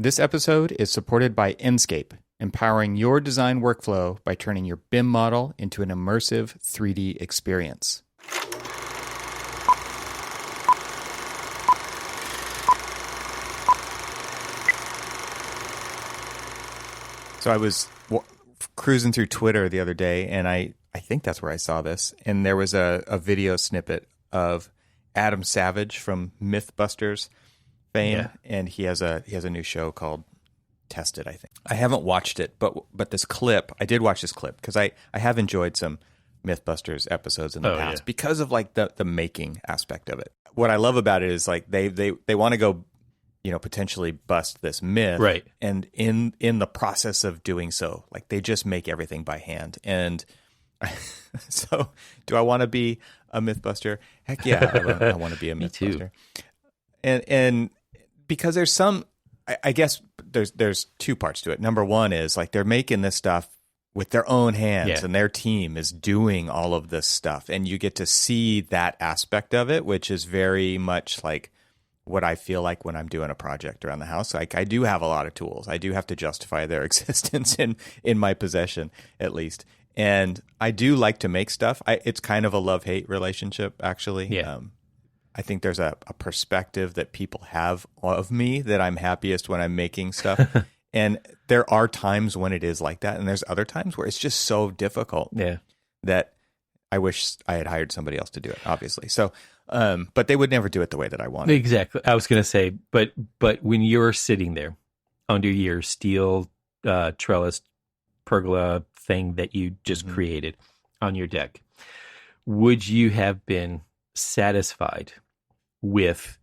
This episode is supported by Enscape, empowering your design workflow by turning your BIM model into an immersive 3D experience. So I was cruising through Twitter the other day, and I think that's where I saw this, and there was a video snippet of Adam Savage from Mythbusters fame, and he has a new show called Tested, I think. I haven't watched it, but this clip, I did watch this clip because I have enjoyed some Mythbusters episodes in the past because of like the making aspect of it. What I love about it is like they want to go, potentially bust this myth, right? And in the process of doing so, like they just make everything by hand. And so, do I want to be a Mythbuster? Heck yeah, I want to be a Mythbuster. And because there's some, I guess there's two parts to it. Number one is like they're making this stuff with their own hands, and their team is doing all of this stuff, and you get to see that aspect of it, which is very much like what I feel like when I'm doing a project around the house. Like I do have a lot of tools. I do have to justify their existence in my possession, at least. And I do like to make stuff. It's kind of a love-hate relationship, actually. Yeah. I think there's a perspective that people have of me that I'm happiest when I'm making stuff. And there are times when it is like that. And there's other times where it's just so difficult that I wish I had hired somebody else to do it, obviously. So, but they would never do it the way that I wanted. Exactly. I was going to say, but when you're sitting there under your steel trellis pergola thing that you just created on your deck, would you have been satisfied with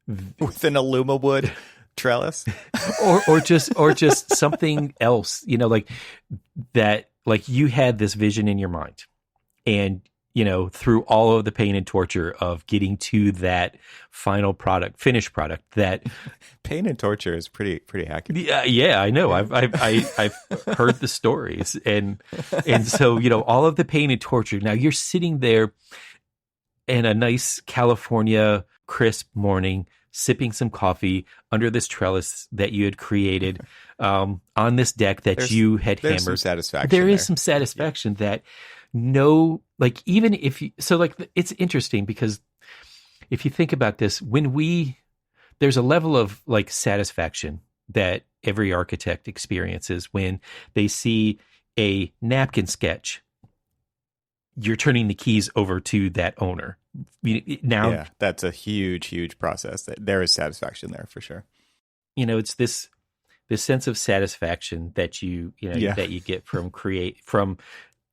an Alumawood trellis or just something else, like that, like you had this vision in your mind, and through all of the pain and torture of getting to that final finished product, that pain and torture is pretty accurate. Yeah, I know. I've heard the stories, and so all of the pain and torture. Now you're sitting there in a nice California crisp morning, sipping some coffee under this trellis that you had created on this deck that you had hammered. There's some satisfaction. There is some satisfaction that. No, like even if you, so like it's interesting because if you think about this, there's a level of like satisfaction that every architect experiences when they see a napkin sketch. You're turning the keys over to that owner. Now, that's a huge process. There is satisfaction there for sure. It's this sense of satisfaction that you get from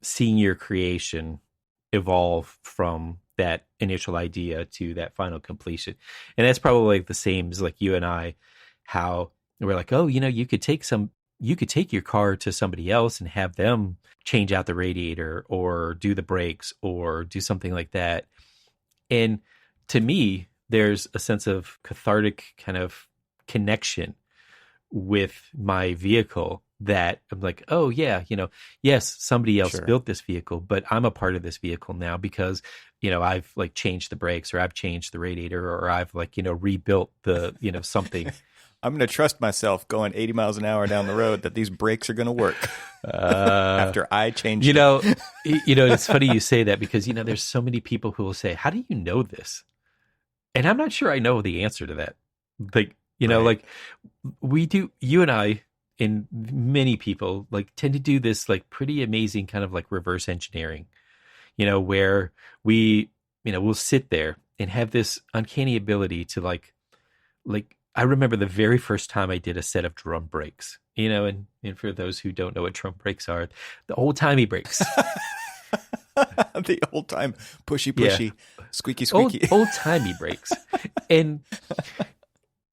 seeing your creation evolve from that initial idea to that final completion. And that's probably like the same as like you and I, how we're like, oh, you could take your car to somebody else and have them change out the radiator or do the brakes or do something like that. And to me, there's a sense of cathartic kind of connection with my vehicle that I'm like, oh yeah, yes, somebody else built this vehicle, but I'm a part of this vehicle now because, I've like changed the brakes or I've changed the radiator or I've like, rebuilt the, something. I'm going to trust myself going 80 miles an hour down the road that these brakes are going to work after I change them. It's funny you say that because, there's so many people who will say, how do you know this? And I'm not sure I know the answer to that. Like, like we do, you and I, and many people like tend to do this like pretty amazing kind of like reverse engineering, where we, we'll sit there and have this uncanny ability to like I remember the very first time I did a set of drum brakes, and for those who don't know what drum brakes are, the old-timey brakes. The old-time pushy, squeaky. Old-timey brakes. And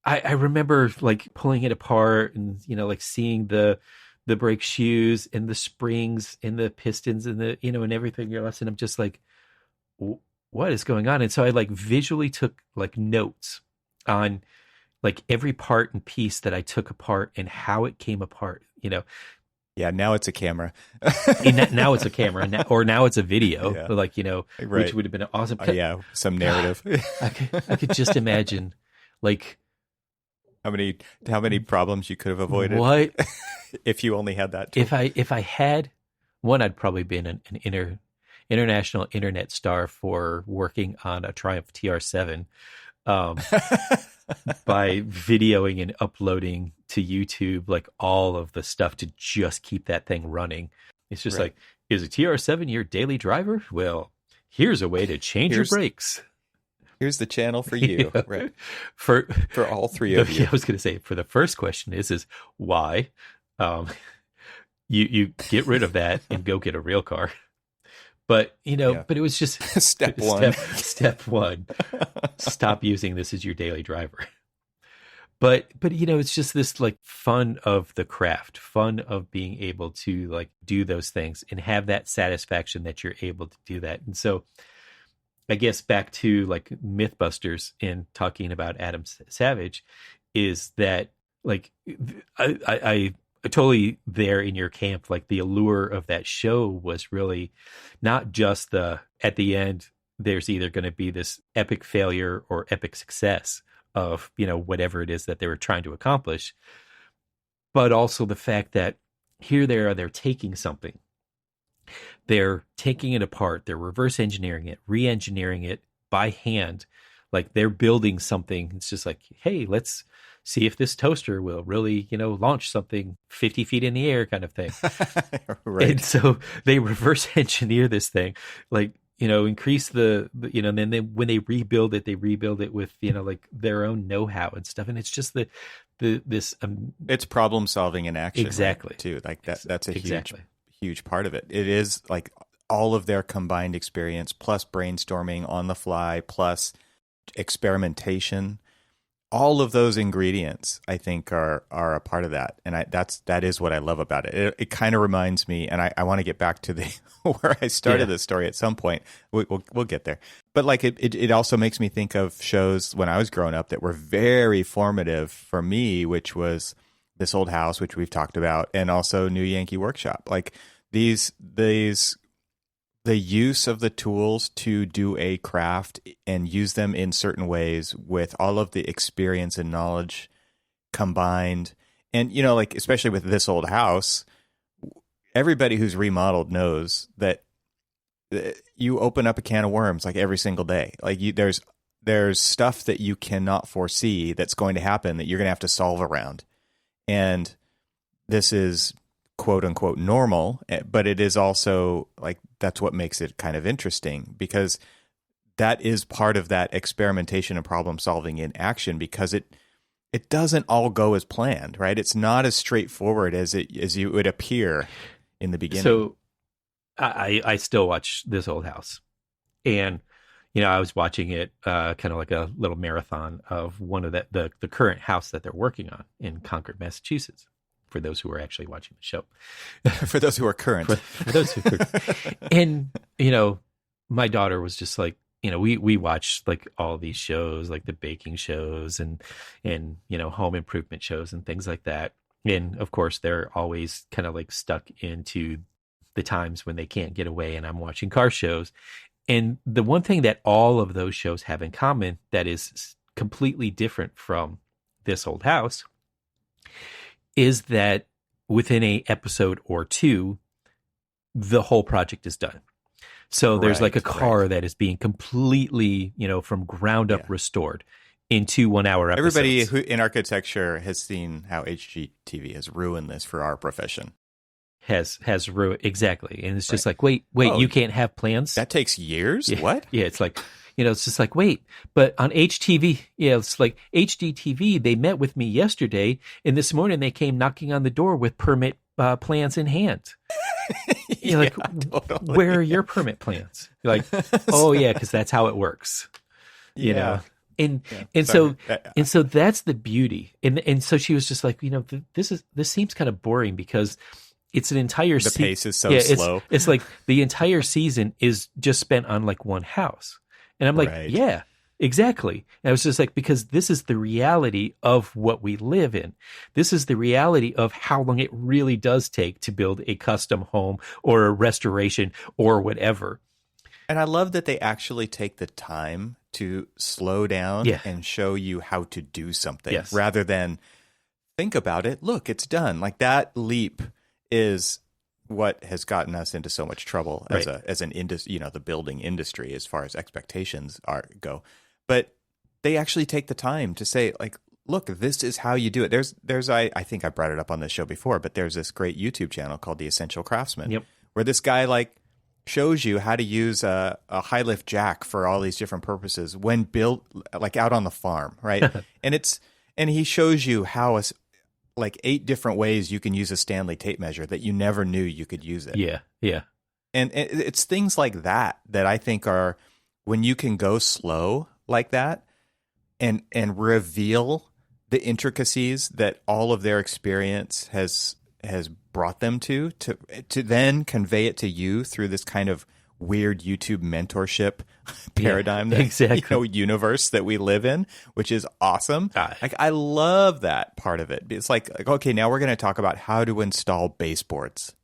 I remember like pulling it apart and, like seeing the brake shoes and the springs and the pistons and the, and everything else. And I'm just like, what is going on? And so I like visually took like notes on like every part and piece that I took apart and how it came apart, Yeah, now it's a camera. Now it's a camera, or now it's a video, like, which would have been awesome. Some narrative. I could just imagine like how many problems you could have avoided? What if you only had that tool? If I had one, I'd probably been an international internet star for working on a Triumph TR7 by videoing and uploading to YouTube like all of the stuff to just keep that thing running. It's just like, is a TR7 your daily driver? Well, here's a way to change your brakes. Here's the channel for you, yeah. right? For all three of you. Yeah, I was going to say, for the first question is why? You get rid of that and go get a real car. But, but it was just step one. Step one. Stop using this as your daily driver. But it's just this like fun of the craft, fun of being able to like do those things and have that satisfaction that you're able to do that. And so I guess back to like Mythbusters and talking about Adam Savage is that like I totally there in your camp. Like the allure of that show was really not just at the end, there's either going to be this epic failure or epic success of, whatever it is that they were trying to accomplish, but also the fact that here they're taking something. They're taking it apart. They're reverse engineering it, re-engineering it by hand. Like they're building something. It's just like, hey, let's see if this toaster will really, launch something 50 feet in the air kind of thing. Right. And so they reverse engineer this thing, like, increase and then when they rebuild it with, like their own know-how and stuff. And it's just this it's problem solving in action. Exactly. Right, too. Like that's a huge part of it. It is like all of their combined experience plus brainstorming on the fly plus experimentation. All of those ingredients, I think, are a part of that, and that is what I love about it. It kind of reminds me, and I want to get back to where I started this story at some point. We'll get there, but like it also makes me think of shows when I was growing up that were very formative for me, which was This Old House, which we've talked about, and also New Yankee Workshop. Like these. The use of the tools to do a craft and use them in certain ways with all of the experience and knowledge combined. And, like, especially with This Old House, everybody who's remodeled knows that you open up a can of worms like every single day. Like there's stuff that you cannot foresee that's going to happen that you're going to have to solve around. And this is quote unquote normal, but it is also like that's what makes it kind of interesting because that is part of that experimentation and problem solving in action because it doesn't all go as planned, right? It's not as straightforward as you would appear in the beginning. So I still watch This Old House, and I was watching it kind of like a little marathon of one of the current house that they're working on in Concord, Massachusetts. For those who are actually watching the show. For those who are current. For those who are And, my daughter was just like, we watch like all these shows, like the baking shows and home improvement shows and things like that. And of course, they're always kind of like stuck into the times when they can't get away and I'm watching car shows. And the one thing that all of those shows have in common that is completely different from This Old House is that within a episode or two, the whole project is done. So there's like a car that is being completely, from ground up restored in 2 1-hour episodes. Everybody who in architecture has seen how HGTV has ruined this for our profession. Has ruined exactly, and it's just like wait, you can't have plans. That takes years. Yeah. What? Yeah, it's like. It's just like, wait, but on HTV, it's like HGTV, they met with me yesterday, and this morning they came knocking on the door with permit plans in hand. You're like, totally. Where are your permit plans? You're like, oh, yeah, because that's how it works. And so that's the beauty. And so she was just like, this seems kind of boring because it's an entire the pace is so slow. It's like the entire season is just spent on like one house. And I'm like, yeah, exactly. And I was just like, because this is the reality of what we live in. This is the reality of how long it really does take to build a custom home or a restoration or whatever. And I love that they actually take the time to slow down and show you how to do something rather than think about it. Look, it's done. Like that leap is what has gotten us into so much trouble as an industry, the building industry, as far as expectations go. But they actually take the time to say, like, look, this is how you do it. There's I think I brought it up on this show before, but there's this great YouTube channel called The Essential Craftsman, where this guy like shows you how to use a high lift jack for all these different purposes when built like out on the farm, right? and he shows you how like 8 different ways you can use a Stanley tape measure that you never knew you could use it. Yeah. And it's things like that I think are when you can go slow like that and reveal the intricacies that all of their experience has brought them to then convey it to you through this kind of weird YouTube mentorship paradigm, universe that we live in, which is awesome. Like I love that part of it. It's like okay, now we're going to talk about how to install baseboards.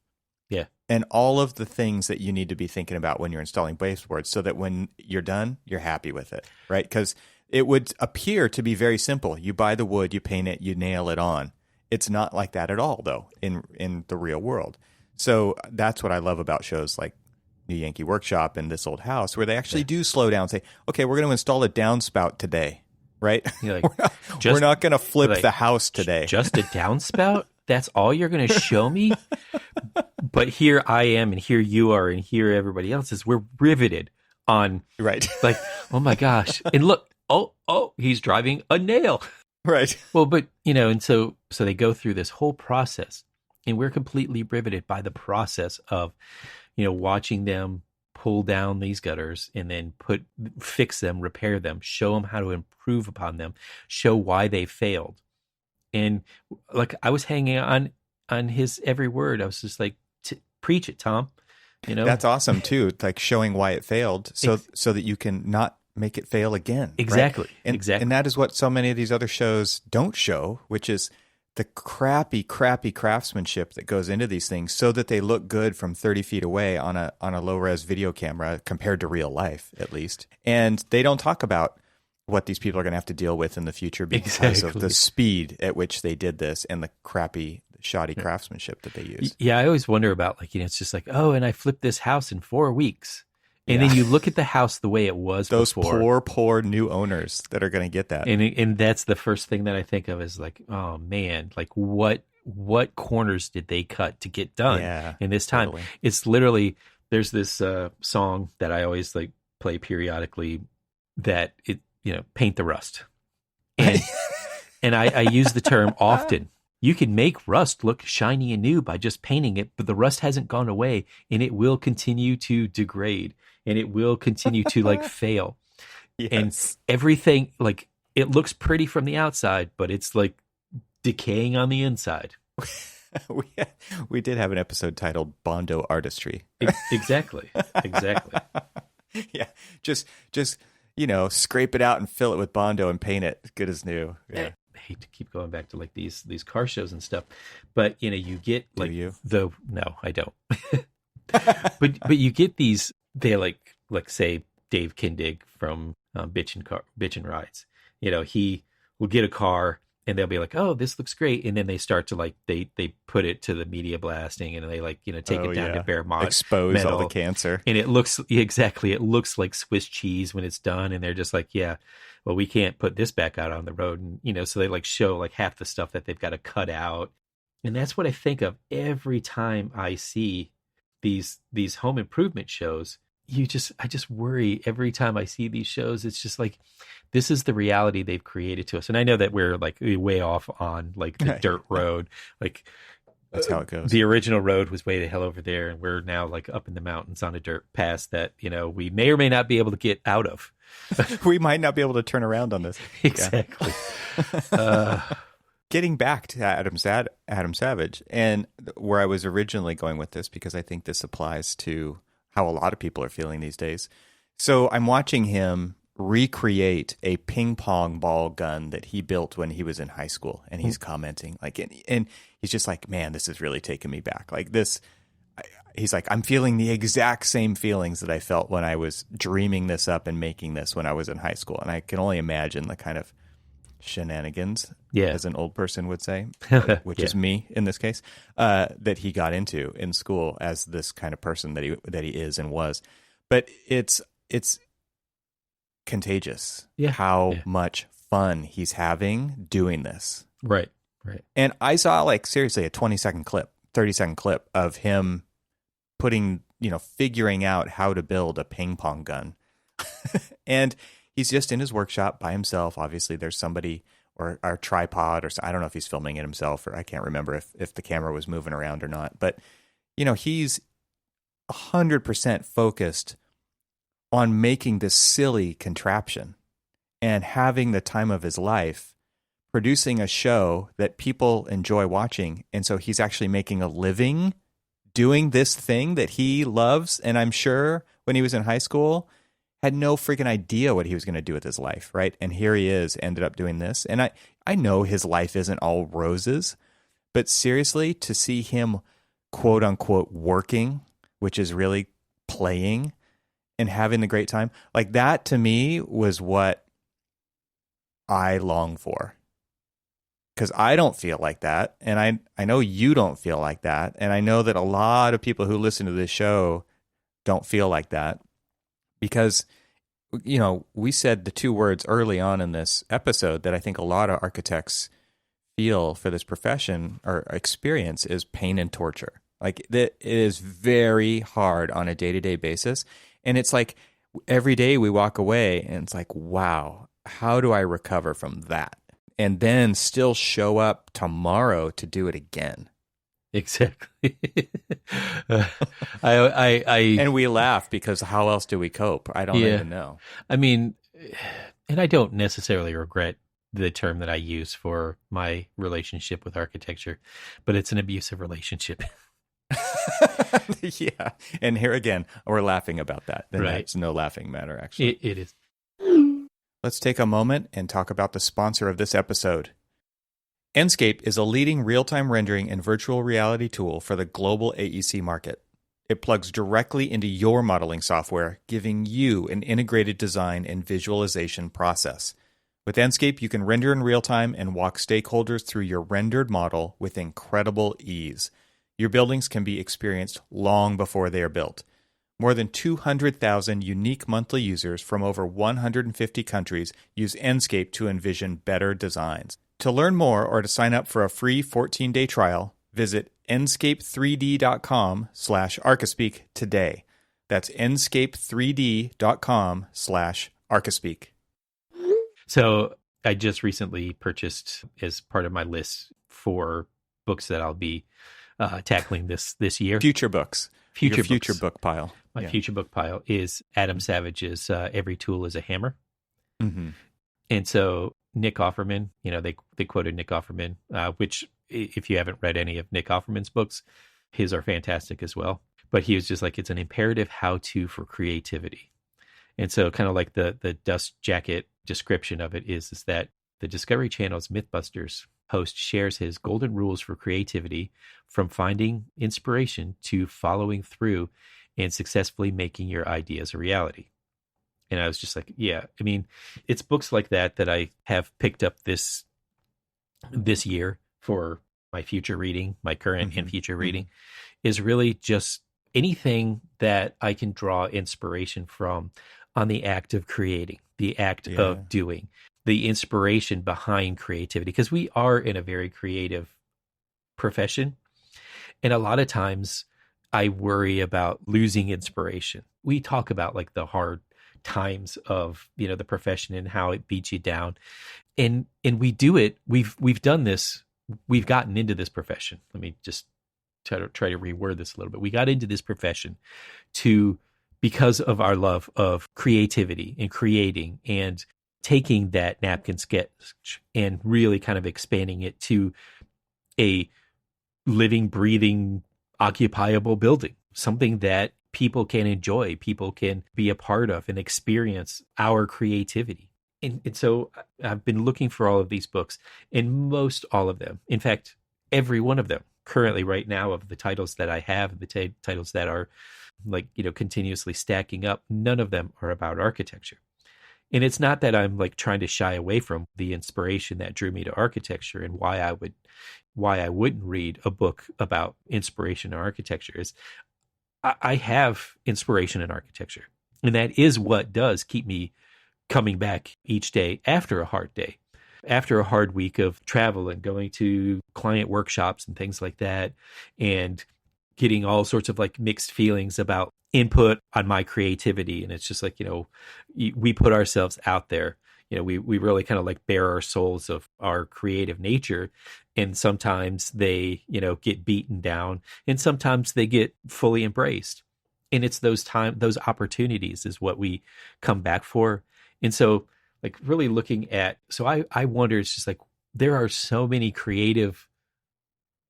Yeah. And all of the things that you need to be thinking about when you're installing baseboards so that when you're done, you're happy with it, right? Because it would appear to be very simple. You buy the wood, you paint it, you nail it on. It's not like that at all, though, in the real world. So that's what I love about shows like New Yankee Workshop and This Old House, where they actually do slow down and say, okay, we're going to install a downspout today, right? Like, we're not going to flip the house today. Just a downspout? That's all you're going to show me? But here I am, and here you are, and here everybody else is. We're riveted on, like, oh my gosh. And look, oh, he's driving a nail. Right. Well, but, and so they go through this whole process, and we're completely riveted by the process of, watching them pull down these gutters and then fix them, repair them, show them how to improve upon them, show why they failed. And like, I was hanging on his every word. I was just like, preach it, Tom. That's awesome too. Like showing why it failed so that you can not make it fail again. Exactly. Right? Exactly. And that is what so many of these other shows don't show, which is the crappy craftsmanship that goes into these things so that they look good from 30 feet away on a low-res video camera compared to real life, at least. And they don't talk about what these people are going to have to deal with in the future because of the speed at which they did this and the shoddy craftsmanship that they use. Yeah, I always wonder about it's just like, oh, and I flipped this house in 4 weeks. And then you look at the house the way it was those before. poor new owners that are going to get that. And that's the first thing that I think of is like, oh man, like what corners did they cut to get done in this time? Totally. It's literally, there's this song that I always like play periodically that paint the rust. And, and I use the term often. You can make rust look shiny and new by just painting it, but the rust hasn't gone away and it will continue to degrade and it will continue to fail. Yes. And everything, it looks pretty from the outside, but it's decaying on the inside. We did have an episode titled Bondo Artistry. Exactly. Yeah. Just scrape it out and fill it with Bondo and paint it good as new. Yeah. I hate to keep going back to these car shows and stuff, but you get no, I don't. but you get these, they say Dave Kindig from Bitchin' Rides. He will get a car and they'll be like, oh, this looks great, and then they start to they put it to the media blasting and they take it down to bare expose metal, all the cancer, and it looks like Swiss cheese when it's done, and they're just like, yeah, well, we can't put this back out on the road, and so they show half the stuff that they've got to cut out. And that's what I think of every time I see these home improvement shows. I just worry every time I see these shows. It's just this is the reality they've created to us. And I know that we're way off on the dirt road. That's how it goes. The original road was way the hell over there, and we're now up in the mountains on a dirt pass that we may or may not be able to get out of. We might not be able to turn around on this. Exactly. Getting back to Adam Savage, and where I was originally going with this, because I think this applies to how a lot of people are feeling these days. So I'm watching him recreate a ping pong ball gun that he built when he was in high school, and he's commenting and he's just like, man, this is really taking me back. he's like, I'm feeling the exact same feelings that I felt when I was dreaming this up and making this when I was in high school. And I can only imagine the kind of shenanigans, as an old person would say, which is me in this case, that he got into in school as this kind of person that he is and was. But it's contagious how much fun he's having doing this. Right. And I saw like seriously a 20-second clip, 30-second clip of him figuring out how to build a ping pong gun. And he's just in his workshop by himself. Obviously there's somebody or a tripod, or I don't know if he's filming it himself, or I can't remember if the camera was moving around or not. But, he's 100% focused on making this silly contraption and having the time of his life, producing a show that people enjoy watching. And so he's actually making a living doing this thing that he loves. And I'm sure when he was in high school, had no freaking idea what he was going to do with his life, right? And here he is, ended up doing this. And I know his life isn't all roses, but seriously, to see him, quote unquote, working, which is really playing and having the great time, like that to me was what I long for. Because I don't feel like that. And I know you don't feel like that. And I know that a lot of people who listen to this show don't feel like that. Because, we said the two words early on in this episode that I think a lot of architects feel for this profession or experience is pain and torture. Like it is very hard on a day-to-day basis. And it's like every day we walk away and it's like, wow, how do I recover from that? And then still show up tomorrow to do it again. Exactly. And we laugh because how else do we cope? I don't even know. I mean, and I don't necessarily regret the term that I use for my relationship with architecture, but it's an abusive relationship. Yeah. And here again, we're laughing about that. And It's no laughing matter, actually. It is. Let's take a moment and talk about the sponsor of this episode. Enscape is a leading real-time rendering and virtual reality tool for the global AEC market. It plugs directly into your modeling software, giving you an integrated design and visualization process. With Enscape, you can render in real time and walk stakeholders through your rendered model with incredible ease. Your buildings can be experienced long before they are built. More than 200,000 unique monthly users from over 150 countries use Enscape to envision better designs. To learn more or to sign up for a free 14-day trial, visit enscape3d.com/archispeak today. That's enscape3d.com/archispeak. So I just recently purchased, as part of my list for books that I'll be tackling this year. Future books. Future book pile. My future book pile is Adam Savage's Every Tool is a Hammer. Mm-hmm. And so Nick Offerman, they quoted Nick Offerman, which if you haven't read any of Nick Offerman's books, his are fantastic as well. But he was just like, it's an imperative how-to for creativity. And so kind of like the dust jacket description of it is that the Discovery Channel's Mythbusters host shares his golden rules for creativity, from finding inspiration to following through and successfully making your ideas a reality. And I was just like, yeah, I mean, it's books like that I have picked up this year for my future reading, my current and future reading, is really just anything that I can draw inspiration from on the act of creating, the act of doing, the inspiration behind creativity, because we are in a very creative profession. And a lot of times I worry about losing inspiration. We talk about like the hard times of, the profession and how it beats you down. And we do it. We've done this. We've gotten into this profession. Let me just try to reword this a little bit. We got into this profession because of our love of creativity and creating and taking that napkin sketch and really kind of expanding it to a living, breathing, occupiable building, something that people can enjoy, people can be a part of and experience our creativity. And so I've been looking for all of these books, and most all of them, in fact, every one of them currently right now of the titles that I have, the titles that are like, continuously stacking up, none of them are about architecture. And it's not that I'm like trying to shy away from the inspiration that drew me to architecture and why I wouldn't read a book about inspiration in architecture. Is I have inspiration in architecture, and that is what does keep me coming back each day after a hard day, after a hard week of travel and going to client workshops and things like that, and getting all sorts of like mixed feelings about input on my creativity. And it's just like, we put ourselves out there, we really kind of like bare our souls of our creative nature. And sometimes they, get beaten down, and sometimes they get fully embraced. And it's those opportunities is what we come back for. And so like really looking at, so I wonder, it's just like, there are so many creative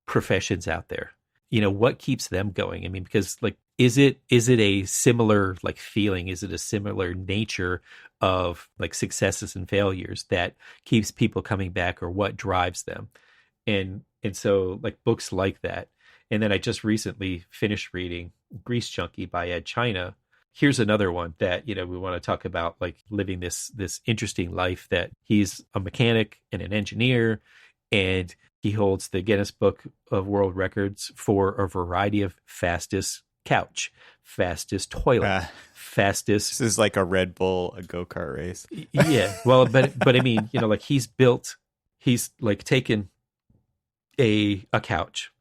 professions out there, what keeps them going? I mean, because like, is it a similar like feeling? Is it a similar nature of like successes and failures that keeps people coming back, or what drives them? And so like books like that. And then I just recently finished reading Grease Junkie by Ed China. Here's another one that, we want to talk about, like living this interesting life, that he's a mechanic and an engineer, and he holds the Guinness Book of World Records for a variety of fastest couch, fastest toilet, fastest. This is like a Red Bull, a go-kart race. Yeah. Well, but I mean, like he's like taken a couch,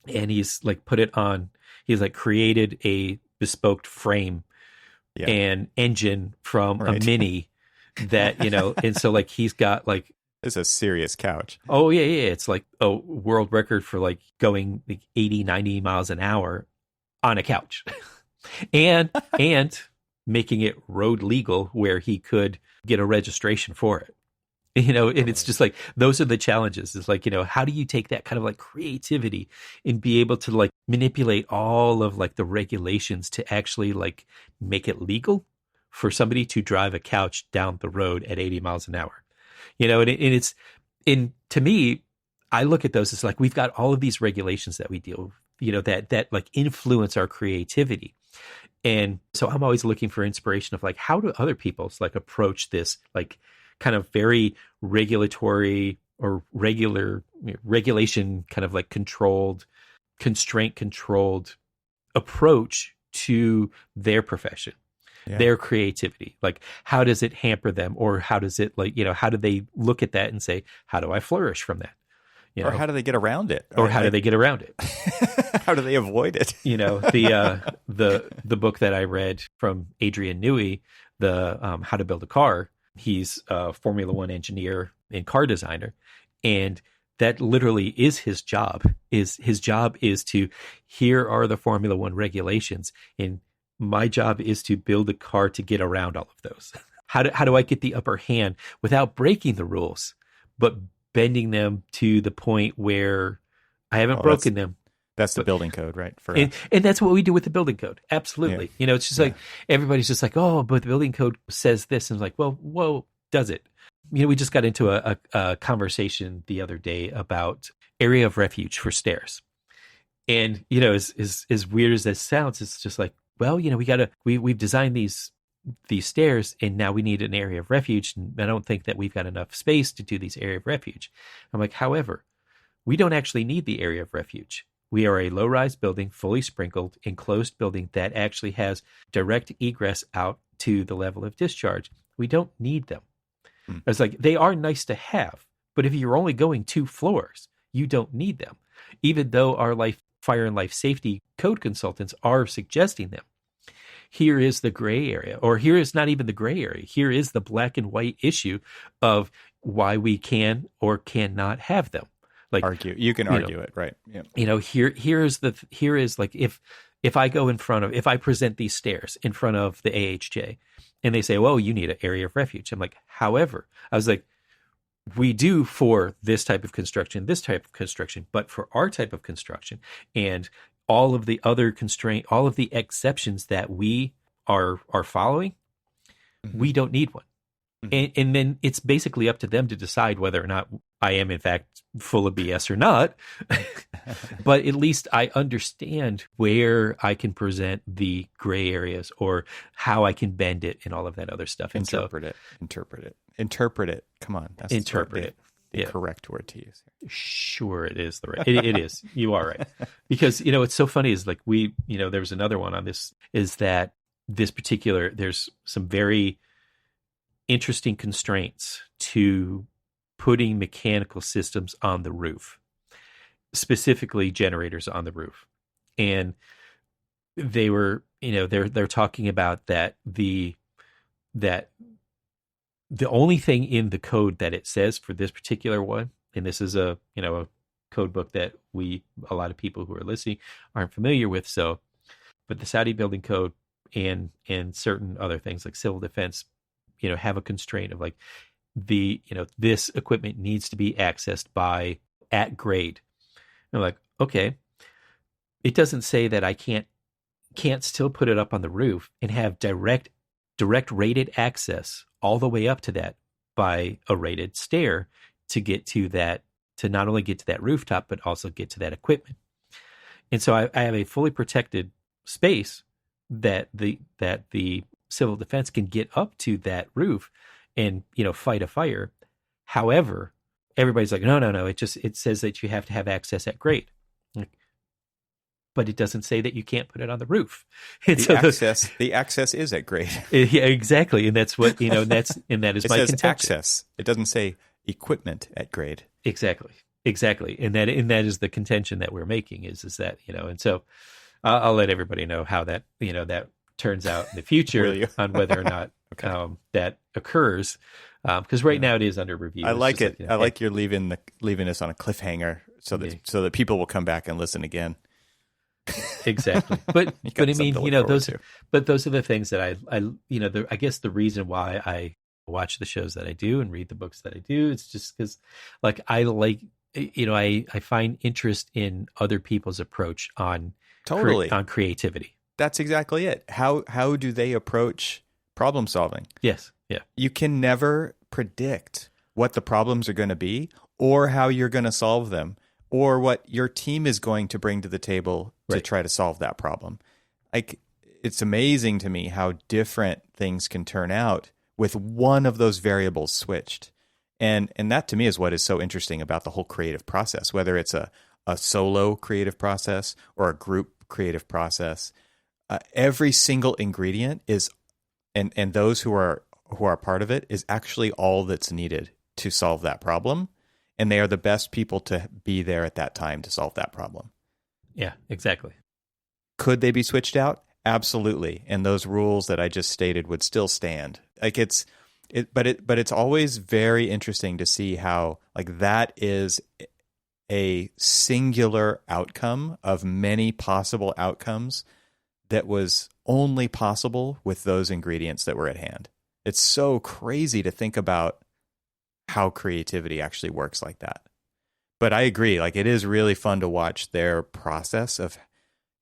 and he's like put it on, he's like created a bespoke frame and engine from a Mini that, and so like he's got like, it's a serious couch. Oh yeah. It's like a world record for like going like 80, 90 miles an hour on a couch and making it road legal where he could get a registration for it. And it's just like, those are the challenges. It's like, how do you take that kind of like creativity and be able to like manipulate all of like the regulations to actually like make it legal for somebody to drive a couch down the road at 80 miles an hour, and to me, I look at those as like, we've got all of these regulations that we deal with, that like influence our creativity. And so I'm always looking for inspiration of like, how do other people like approach this, like kind of very regulatory or regulation kind of like constraint controlled approach to their profession, their creativity. Like, how does it hamper them, or how does it like, how do they look at that and say, how do I flourish from that? Or how do they get around it? Or how do they get around it? How do they avoid it? The book that I read from Adrian Newey, the How to Build a Car. He's a Formula One engineer and car designer, and that literally is his job. His job is to, here are the Formula One regulations, and my job is to build a car to get around all of those. How do I get the upper hand without breaking the rules, but bending them to the point where I haven't broken them? That's the building code, right? And that's what we do with the building code. Absolutely. Yeah. It's just like, everybody's just like, oh, but the building code says this. And it's like, well, whoa, does it? We just got into a conversation the other day about area of refuge for stairs. And, as weird as that sounds, it's just like, well, we've designed these stairs, and now we need an area of refuge. And I don't think that we've got enough space to do these area of refuge. I'm like, however, we don't actually need the area of refuge. We are a low-rise building, fully sprinkled, enclosed building that actually has direct egress out to the level of discharge. We don't need them. It's like, they are nice to have, but if you're only going 2 floors, you don't need them, even though our fire and life safety code consultants are suggesting them. Here is the gray area, or here is not even the gray area. Here is the black and white issue of why we can or cannot have them. Like, you can argue it, right? Yeah. Here is like, if I present these stairs in front of the AHJ, and they say, well, you need an area of refuge. I'm like, however, I was like, we do for this type of construction, but for our type of construction and all of the other all of the exceptions that we are following, we don't need one. And then it's basically up to them to decide whether or not I am in fact full of BS or not. but at least I understand where I can present the gray areas or how I can bend it and all of that other stuff. And interpret it. Come on. That's interpret it. The correct word to use. Sure, it is the right. It is. You are right. Because, it's so funny is like there was another one on this, is that this particular, there's some very interesting constraints to putting mechanical systems on the roof, specifically generators on the roof. And they were, they're talking about that the only thing in the code that it says for this particular one, and this is a code book that a lot of people who are listening aren't familiar with. So, but the Saudi building code and certain other things like civil defense, have a constraint of like this equipment needs to be accessed at grade. And I'm like, okay, it doesn't say that I can't still put it up on the roof and have direct rated access all the way up to that by a rated stair to get to that, to not only get to that rooftop, but also get to that equipment. And so I have a fully protected space that the civil defense can get up to that roof and, fight a fire. However, everybody's like, no, it says that you have to have access at grade. But it doesn't say that you can't put it on the roof. And the access is at grade. Yeah, exactly. And that's what, that is my contention. Access. It doesn't say equipment at grade. Exactly. And that is the contention that we're making is that, and so I'll let everybody know how that, that turns out in the future on whether or not okay. That occurs. Because now it is under review. I like it. I like you're leaving us on a cliffhanger so that people will come back and listen again. Exactly. But I mean, those are the things that I guess the reason why I watch the shows that I do and read the books that I do, it's just because like I like, I find interest in other people's approach on on creativity. That's exactly it. How do they approach problem solving? Yes. Yeah. You can never predict what the problems are going to be or how you're going to solve them or what your team is going to bring to the table to try to solve that problem. Like, it's amazing to me how different things can turn out with one of those variables switched. And that to me is what is so interesting about the whole creative process, whether it's a solo creative process or a group creative process. Every single ingredient is, and those who are part of it is actually all that's needed to solve that problem. And they are the best people to be there at that time to solve that problem. Yeah, exactly. Could they be switched out? Absolutely. And those rules that I just stated would still stand. Like but it's always very interesting to see how like that is a singular outcome of many possible outcomes that was only possible with those ingredients that were at hand. It's so crazy to think about how creativity actually works like that. But I agree, like it is really fun to watch their process of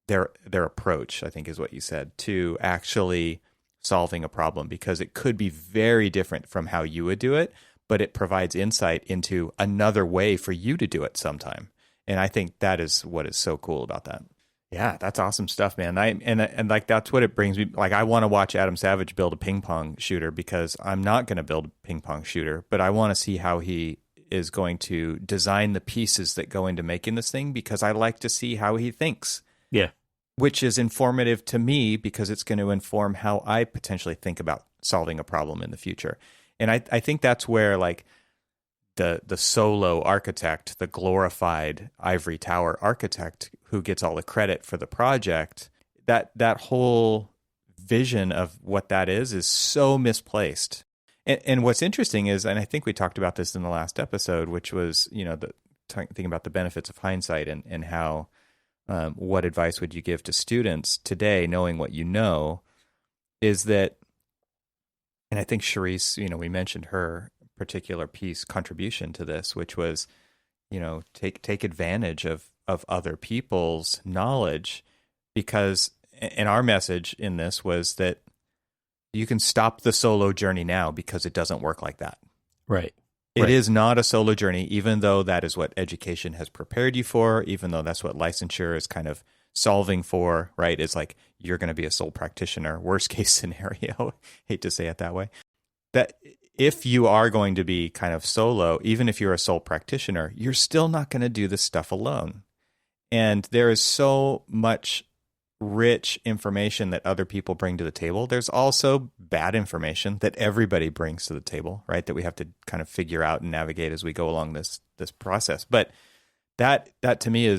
their approach, I think is what you said, to actually solving a problem, because it could be very different from how you would do it, but it provides insight into another way for you to do it sometime. And I think that is what is so cool about that. Yeah, that's awesome stuff, man. And like that's what it brings me. Like I want to watch Adam Savage build a ping pong shooter, because I'm not going to build a ping pong shooter, but I want to see how he is going to design the pieces that go into making this thing, because I like to see how he thinks. Yeah. Which is informative to me because it's going to inform how I potentially think about solving a problem in the future. And I think that's where like the solo architect, the glorified ivory tower architect who gets all the credit for the project, that whole vision of what that is so misplaced. And what's interesting is, and I think we talked about this in the last episode, which was, thinking about the benefits of hindsight and how, what advice would you give to students today, knowing what you know, is that, and I think Charisse, we mentioned her particular piece contribution to this, which was, take advantage of other people's knowledge, because, and our message in this was that you can stop the solo journey now because it doesn't work like that. Right. It is not a solo journey, even though that is what education has prepared you for, even though that's what licensure is kind of solving for, right? It's like you're going to be a sole practitioner, worst case scenario. Hate to say it that way. That if you are going to be kind of solo, even if you're a sole practitioner, you're still not going to do this stuff alone. And there is so much rich information that other people bring to the table. There's also bad information that everybody brings to the table, right? That we have to kind of figure out and navigate as we go along this process. But that to me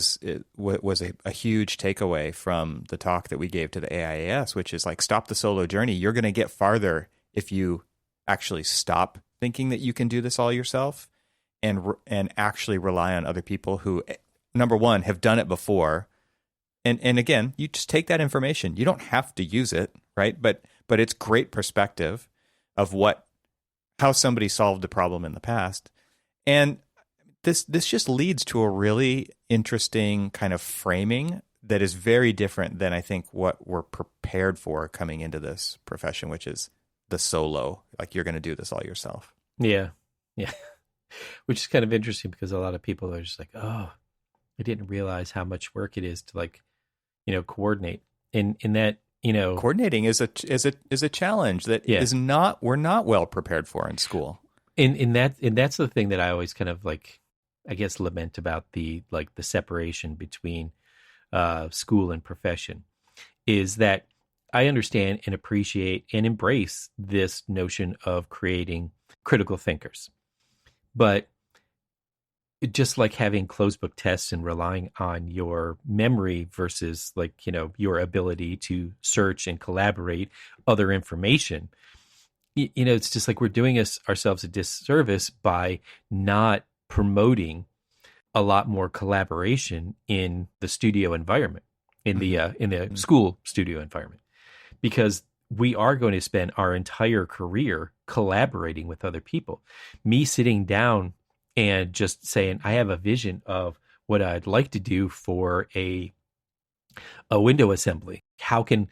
was a huge takeaway from the talk that we gave to the AIAS, which is like, stop the solo journey. You're going to get farther if you actually stop thinking that you can do this all yourself and actually rely on other people who, number one, have done it before. And again, you just take that information. You don't have to use it, right? But it's great perspective of how somebody solved a problem in the past. And this just leads to a really interesting kind of framing that is very different than I think what we're prepared for coming into this profession, which is the solo, like you're going to do this all yourself. Yeah. Which is kind of interesting because a lot of people are just like, oh, I didn't realize how much work it is to coordinate. In that, coordinating is a challenge that we're not well prepared for in school. And that's the thing that I always kind of I guess lament about the separation between school and profession is that I understand and appreciate and embrace this notion of creating critical thinkers. But just like having closed book tests and relying on your memory versus your ability to search and collaborate other information, it's just like we're doing ourselves a disservice by not promoting a lot more collaboration in the studio environment, in the school studio environment, because we are going to spend our entire career collaborating with other people. Me sitting down and just saying, I have a vision of what I'd like to do for a window assembly. How can,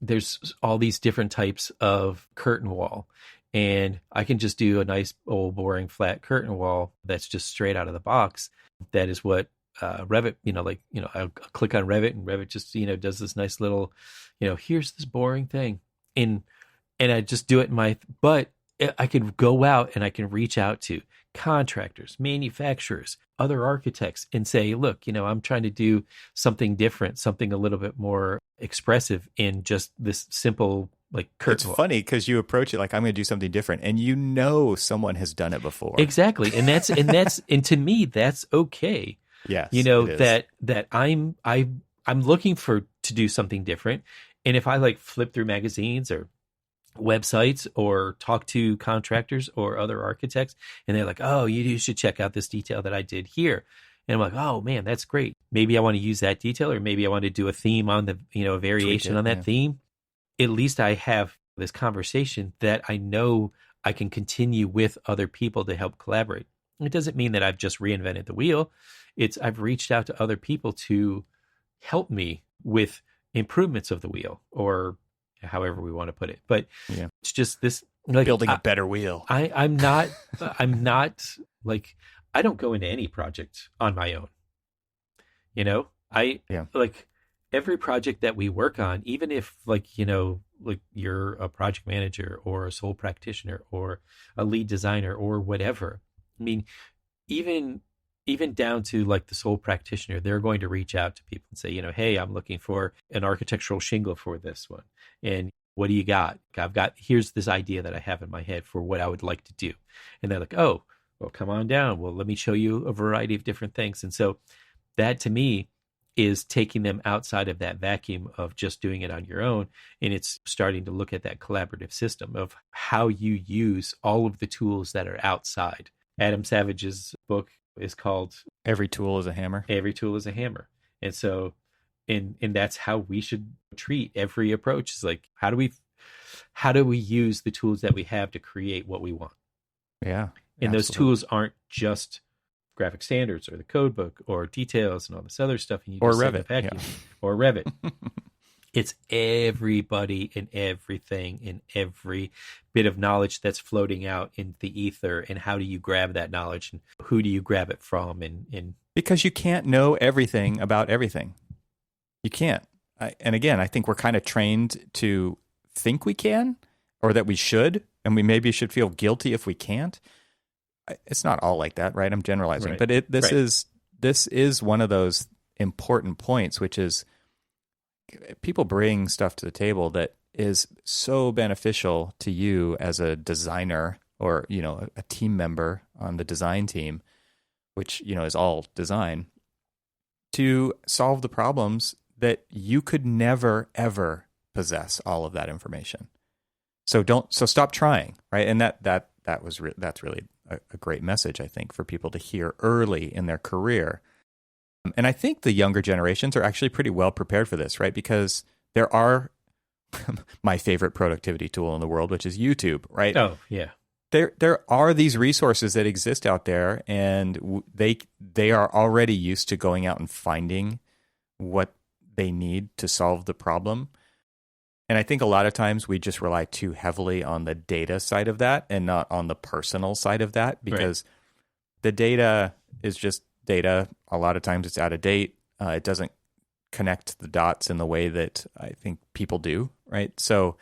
there's all these different types of curtain wall, and I can just do a nice old boring flat curtain wall that's just straight out of the box. That is what Revit, I'll click on Revit, and Revit just, does this nice little, here's this boring thing. And I just do it but I can go out and I can reach out to contractors, manufacturers, other architects and say, look, I'm trying to do something different, something a little bit more expressive in just this simple curtain. It's funny because you approach it like, I'm going to do something different, and someone has done it before. Exactly. And that's and to me that's okay. Yes. That I'm looking to do something different. And if I flip through magazines or websites or talk to contractors or other architects, and they're like, oh, you should check out this detail that I did here. And I'm like, oh man, that's great. Maybe I want to use that detail, or maybe I want to do a theme on a variation on that theme. At least I have this conversation that I know I can continue with other people to help collaborate. It doesn't mean that I've just reinvented the wheel. I've reached out to other people to help me with improvements of the wheel, or however we want to put it. But it's just this building a better wheel. I'm not I don't go into any project on my own. Every project that we work on, even if you're a project manager or a sole practitioner or a lead designer or whatever. I mean, even down to the sole practitioner, they're going to reach out to people and say, hey, I'm looking for an architectural shingle for this one. And what do you got? Here's this idea that I have in my head for what I would like to do. And they're like, oh, well, come on down. Well, let me show you a variety of different things. And so that to me is taking them outside of that vacuum of just doing it on your own. And it's starting to look at that collaborative system of how you use all of the tools that are outside. Adam Savage's book is called Every Tool is a Hammer. Every Tool is a Hammer. And so, and that's how we should treat every approach. Is how do we use the tools that we have to create what we want? Yeah. And those tools aren't just graphic standards or the code book or details and all this other stuff. And you or just Revit. Or Revit. It's everybody and everything and every bit of knowledge that's floating out in the ether. And how do you grab that knowledge, and who do you grab it from? And because you can't know everything about everything. You can't. And again, I think we're kind of trained to think we can, or that we should, and we maybe should feel guilty if we can't. It's not all like that, right? I'm generalizing, but this is one of those important points, which is people bring stuff to the table that is so beneficial to you as a designer, or a team member on the design team, which is all design, to solve the problems that you could never ever possess all of that information. So stop trying, right? And that's really a great message, I think, for people to hear early in their career. And I think the younger generations are actually pretty well prepared for this, right? Because there are my favorite productivity tool in the world, which is YouTube, right? Oh, yeah. There are these resources that exist out there, and they are already used to going out and finding what they need to solve the problem. And I think a lot of times we just rely too heavily on the data side of that and not on the personal side of that, because the data is just data. A lot of times it's out of date. It doesn't connect the dots in the way that I think people do, right? So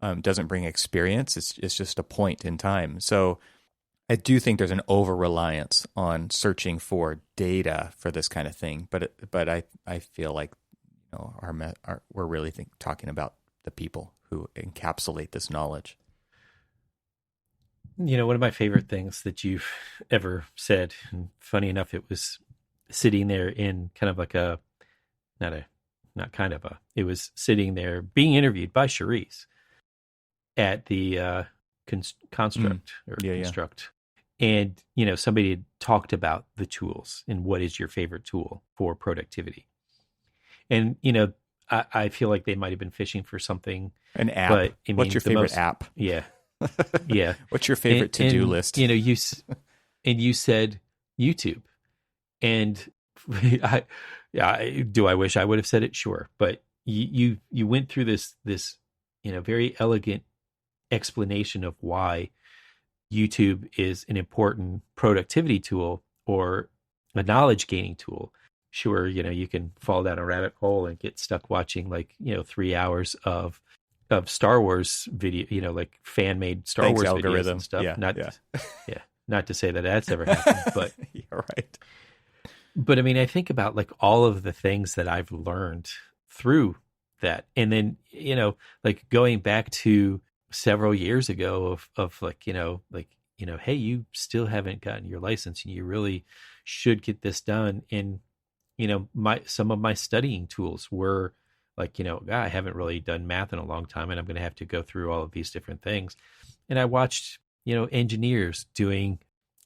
it doesn't bring experience. It's just a point in time. So I do think there's an over-reliance on searching for data for this kind of thing. But I feel like we're really talking about the people who encapsulate this knowledge. One of my favorite things that you've ever said, and funny enough, it was sitting there in kind of like it was sitting there being interviewed by Charisse at the construct. And, somebody had talked about the tools and what is your favorite tool for productivity. And, I feel like they might have been fishing for something. An app. But, what's your favorite app? Yeah. Yeah. What's your favorite to-do list? You said YouTube. And I wish I would have said it? Sure. But you went through this very elegant explanation of why YouTube is an important productivity tool or a knowledge gaining tool. Sure, you can fall down a rabbit hole and get stuck watching 3 hours of Star Wars video, like fan made Star Wars videos and stuff. Not to say that that's ever happened, but you're right. But I mean, I think about all of the things that I've learned through that, and then going back to several years ago of hey, you still haven't gotten your license, and you really should get this done. And some of my studying tools were I haven't really done math in a long time, and I'm going to have to go through all of these different things. And I watched, engineers doing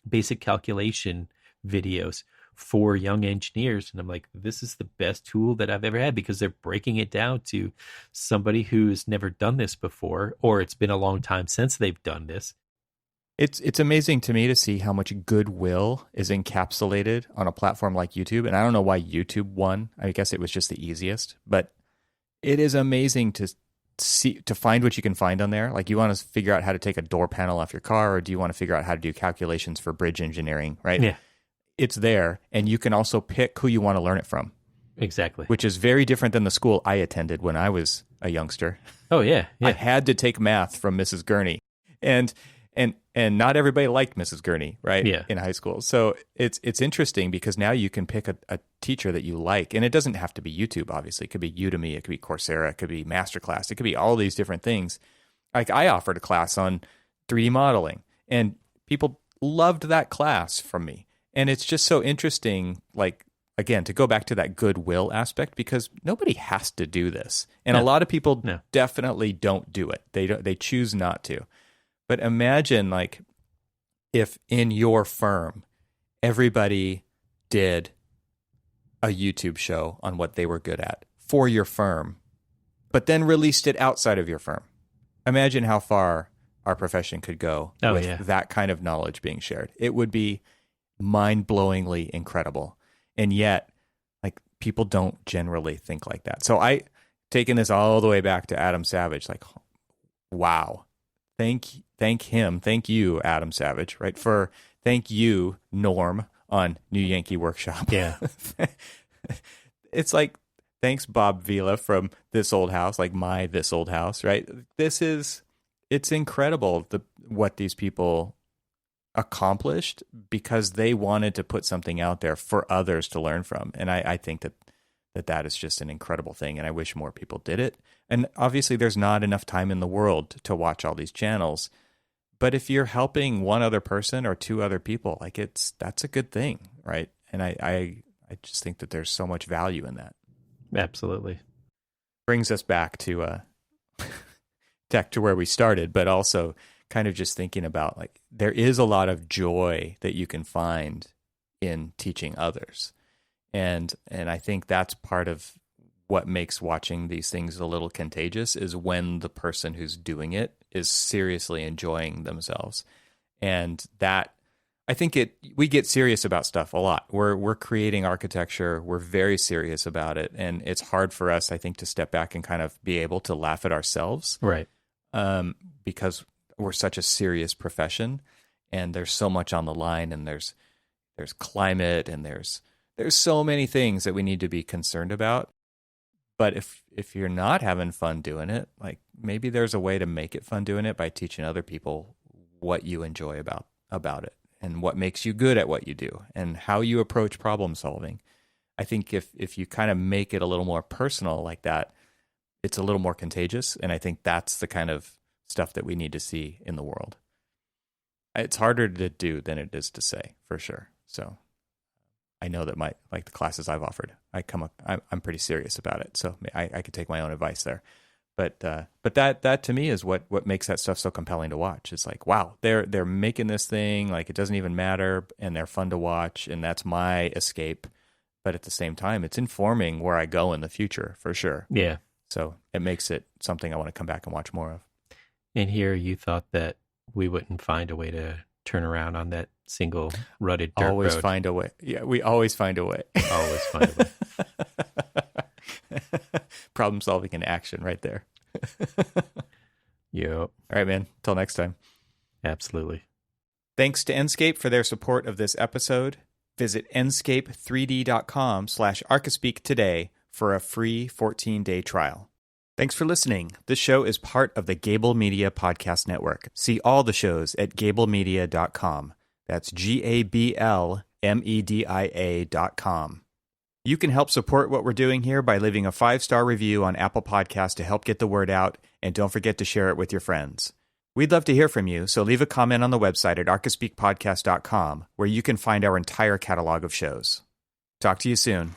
basic calculation videos for young engineers. And I'm like, this is the best tool that I've ever had, because they're breaking it down to somebody who's never done this before, or it's been a long time since they've done this. It's amazing to me to see how much goodwill is encapsulated on a platform like YouTube. And I don't know why YouTube won. I guess it was just the easiest, but it is amazing to find what you can find on there. Like, you want to figure out how to take a door panel off your car, or do you want to figure out how to do calculations for bridge engineering, right? Yeah. It's there, and you can also pick who you want to learn it from. Exactly. Which is very different than the school I attended when I was a youngster. Oh, yeah. I had to take math from Mrs. Gurney. And not everybody liked Mrs. Gurney, right? Yeah. In high school. So it's interesting, because now you can pick a teacher that you like. And it doesn't have to be YouTube, obviously. It could be Udemy, it could be Coursera, it could be Masterclass, it could be all these different things. Like, I offered a class on 3D modeling, and people loved that class from me. And it's just so interesting, again, to go back to that goodwill aspect, because nobody has to do this. And a lot of people definitely don't do it. They choose not to. But imagine, if in your firm, everybody did a YouTube show on what they were good at for your firm, but then released it outside of your firm. Imagine how far our profession could go with that kind of knowledge being shared. It would be mind-blowingly incredible. And yet, people don't generally think like that. So taking this all the way back to Adam Savage, like, wow, thank you, Adam Savage, right? Thank you, Norm, on New Yankee Workshop. Yeah. It's like, thanks, Bob Vila from This Old House, like This Old House, right? It's incredible what these people accomplished because they wanted to put something out there for others to learn from. And I think that is just an incredible thing. And I wish more people did it. And obviously there's not enough time in the world to watch all these channels. But if you're helping one other person or two other people, like that's a good thing, right? And I just think that there's so much value in that. Absolutely. Brings us back to tech to where we started, but also kind of just thinking about, like, there is a lot of joy that you can find in teaching others. And I think that's part of what makes watching these things a little contagious, is when the person who's doing it is seriously enjoying themselves. And that, I think we get serious about stuff a lot. We're creating architecture. We're very serious about it. And it's hard for us, I think, to step back and kind of be able to laugh at ourselves. Right. Because we're such a serious profession, and there's so much on the line, and there's climate, and there's so many things that we need to be concerned about. But if you're not having fun doing it, like, maybe there's a way to make it fun doing it by teaching other people what you enjoy about it, and what makes you good at what you do, and how you approach problem solving. I think if you kind of make it a little more personal like that, it's a little more contagious. And I think that's the kind of stuff that we need to see in the world. It's harder to do than it is to say, for sure. So I know that the classes I've offered, I'm pretty serious about it. So I could take my own advice there. But that to me is what makes that stuff so compelling to watch. It's like, wow, they're making this thing, like, it doesn't even matter, and they're fun to watch, and that's my escape. But at the same time, it's informing where I go in the future, for sure. Yeah. So it makes it something I want to come back and watch more of. And here you thought that we wouldn't find a way to turn around on that single rutted dirt always road. Find a way. Yeah, we always find a way. Always find a way. Problem solving in action right there. Yep. All right, man. Till next time. Absolutely. Thanks to Enscape for their support of this episode. Visit enscape3d.com/Archispeak today for a free 14-day trial. Thanks for listening. This show is part of the Gable Media Podcast Network. See all the shows at gablemedia.com. That's GABLMEDIA.com. You can help support what we're doing here by leaving a 5-star review on Apple Podcasts to help get the word out, and don't forget to share it with your friends. We'd love to hear from you, so leave a comment on the website at archispeakpodcast.com, where you can find our entire catalog of shows. Talk to you soon.